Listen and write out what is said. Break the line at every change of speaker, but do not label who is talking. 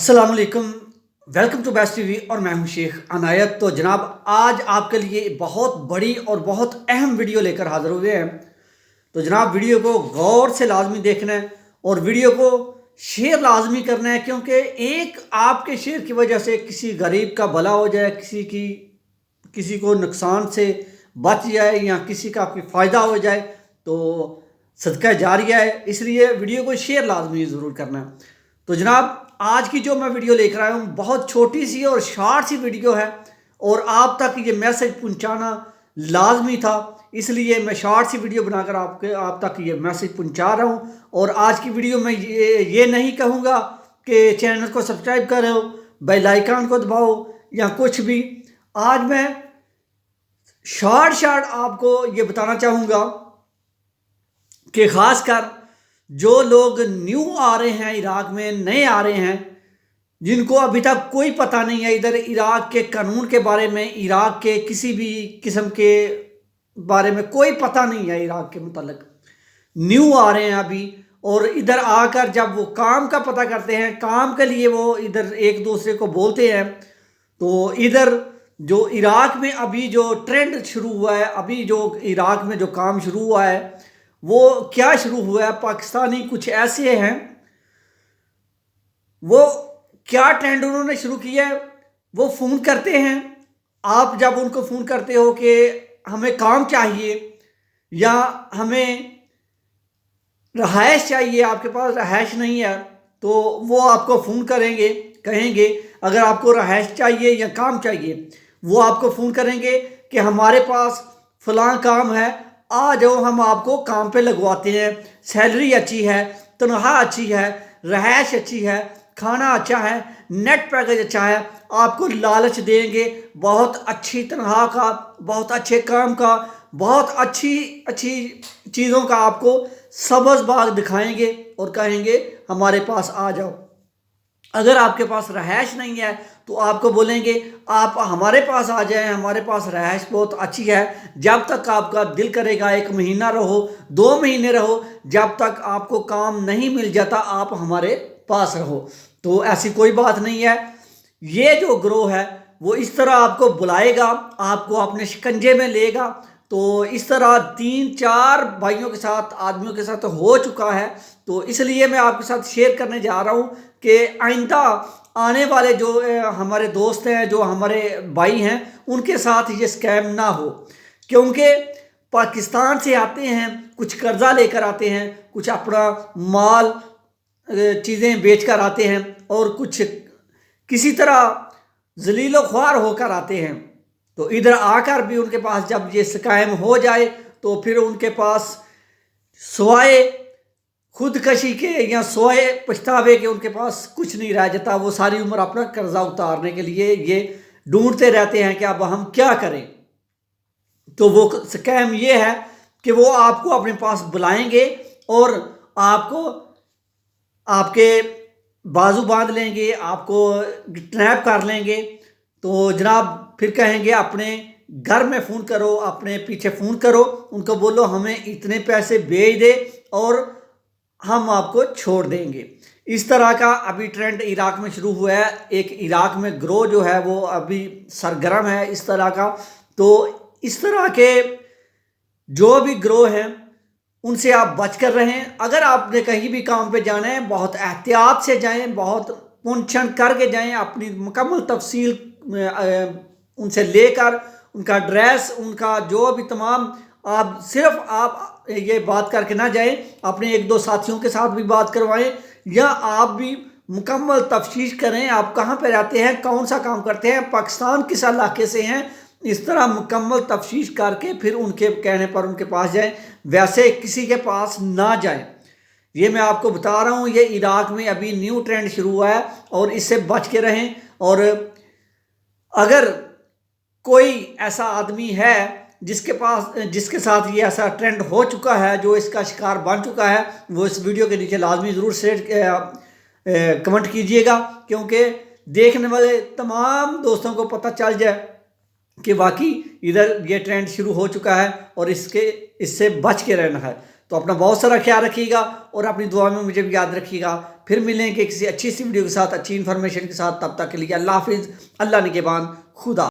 अस्सलाम वालेकुम। Welcome to best TV और मैं हूं शेख अनायत। तो जनाब आज आपके लिए बहुत बड़ी और बहुत अहम वीडियो लेकर हाज़िर हुए हैं। तो जनाब वीडियो को गौर से लाजमी देखना है और वीडियो को शेयर लाजमी करना है, क्योंकि एक आपके शेयर की वजह से किसी गरीब का भला हो जाए, किसी को नुकसान से बच जाए या किसी का आपकी फ़ायदा हो जाए तो सदका जारिया है। इसलिए वीडियो को शेयर लाजमी ज़रूर करना है। तो जनाब आज की जो मैं वीडियो लेकर आया हूँ बहुत छोटी सी और शॉर्ट सी वीडियो है और आप तक ये मैसेज पहुँचाना लाजमी था, इसलिए मैं शॉर्ट सी वीडियो बनाकर आप तक ये मैसेज पहुँचा रहा हूँ। और आज की वीडियो में ये नहीं कहूँगा कि चैनल को सब्सक्राइब करो, बेल आइकन को दबाओ या कुछ भी। आज मैं शॉर्ट आपको ये बताना चाहूँगा कि ख़ासकर जो लोग न्यू आ रहे हैं, इराक़ में नए आ रहे हैं, जिनको अभी तक कोई पता नहीं है इधर इराक़ के कानून के बारे में, इराक़ के किसी भी किस्म के बारे में कोई पता नहीं है, इराक़ के मुतालिक न्यू आ रहे हैं अभी। और इधर आकर जब वो काम का पता करते हैं, काम के लिए वो इधर एक दूसरे को बोलते हैं, तो इधर जो इराक़ में अभी जो ट्रेंड शुरू हुआ है, अभी जो इराक़ में जो काम शुरू हुआ है वो क्या शुरू हुआ है, पाकिस्तानी कुछ ऐसे हैं, वो क्या ट्रेंड उन्होंने शुरू किया है। वो फ़ोन करते हैं, आप जब उनको फ़ोन करते हो कि हमें काम चाहिए या हमें रहायश चाहिए, आपके पास रहायश नहीं है, तो वो आपको फ़ोन करेंगे, कहेंगे अगर आपको रहायश चाहिए या काम चाहिए, वो आपको फ़ोन करेंगे कि हमारे पास फ़लाँ काम है, आ जाओ हम आपको काम पे लगवाते हैं, सैलरी अच्छी है, तनख्वाह अच्छी है, रहायश अच्छी है, खाना अच्छा है, नेट पैकेज अच्छा है, आपको लालच देंगे बहुत अच्छी तनख्वाह का, बहुत अच्छे काम का, बहुत अच्छी चीज़ों का आपको सब्ज़ बाग दिखाएंगे और कहेंगे हमारे पास आ जाओ। अगर आपके पास रहायश नहीं है तो आपको बोलेंगे आप हमारे पास आ जाएं, हमारे पास रहायश बहुत अच्छी है, जब तक आपका दिल करेगा 1 महीना रहो, 2 महीने रहो, जब तक आपको काम नहीं मिल जाता आप हमारे पास रहो। तो ऐसी कोई बात नहीं है। ये जो ग्रोह है वो इस तरह आपको बुलाएगा, आपको अपने शिकंजे में लेगा। तो इस तरह 3-4 भाइयों के साथ, आदमियों के साथ हो चुका है। तो इसलिए मैं आपके साथ शेयर करने जा रहा हूँ कि आइंदा आने वाले जो हमारे दोस्त हैं, जो हमारे भाई हैं, उनके साथ ये स्कैम ना हो, क्योंकि पाकिस्तान से आते हैं, कुछ कर्जा लेकर आते हैं, कुछ अपना माल चीज़ें बेच कर आते हैं और कुछ किसी तरह जलीलो ख्वार होकर आते हैं। तो इधर आकर भी उनके पास जब ये स्कैम हो जाए तो फिर उनके पास सवाए खुदकशी के या सोए पछतावे के उनके पास कुछ नहीं रह जाता। वो सारी उम्र अपना कर्जा उतारने के लिए ये ढूंढते रहते हैं कि अब हम क्या करें। तो वो स्कैम ये है कि वो आपको अपने पास बुलाएंगे और आपको आपके बाजू बांध लेंगे, आपको ट्रैप कर लेंगे। तो जनाब फिर कहेंगे अपने घर में फ़ोन करो, अपने पीछे फ़ोन करो, उनको बोलो हमें इतने पैसे भेज दे और हम आपको छोड़ देंगे। इस तरह का अभी ट्रेंड इराक़ में शुरू हुआ है। एक इराक़ में ग्रोह जो है वो अभी सरगर्म है इस तरह का। तो इस तरह के जो भी ग्रोह हैं उनसे आप बच कर रहें। अगर आपने कहीं भी काम पे जाना है बहुत एहतियात से जाएं, बहुत पुनछन करके जाएं, अपनी मुकम्मल तफसील उनसे लेकर, उनका ड्रेस, उनका जो भी तमाम, आप सिर्फ आप ये बात करके ना जाएं, अपने 1-2 साथियों के साथ भी बात करवाएं या आप भी मुकम्मल तफ्तीश करें आप कहाँ पे रहते हैं, कौन सा काम करते हैं, पाकिस्तान किस इलाके से हैं। इस तरह मुकम्मल तफ्तीश करके फिर उनके कहने पर उनके पास जाएं, वैसे किसी के पास ना जाएं। ये मैं आपको बता रहा हूँ, ये इराक़ में अभी न्यू ट्रेंड शुरू हुआ है और इससे बच के रहें। और अगर कोई ऐसा आदमी है जिसके साथ ये ऐसा ट्रेंड हो चुका है, जो इसका शिकार बन चुका है, वो इस वीडियो के नीचे लाजमी ज़रूर शेयर कमेंट कीजिएगा, क्योंकि देखने वाले तमाम दोस्तों को पता चल जाए कि वाकई ادھر یہ ٹرینڈ شروع ہو چکا ہے اور اس سے بچ کے رہنا ہے. تو اپنا بہت سارا خیال رکھیے گا اور اپنی دعا میں مجھے بھی یاد رکھیے گا. پھر ملیں گے کسی اچھی سی ویڈیو کے ساتھ، اچھی انفارمیشن کے ساتھ. تب تک کے لیے اللہ حافظ، اللہ نگہبان، خدا.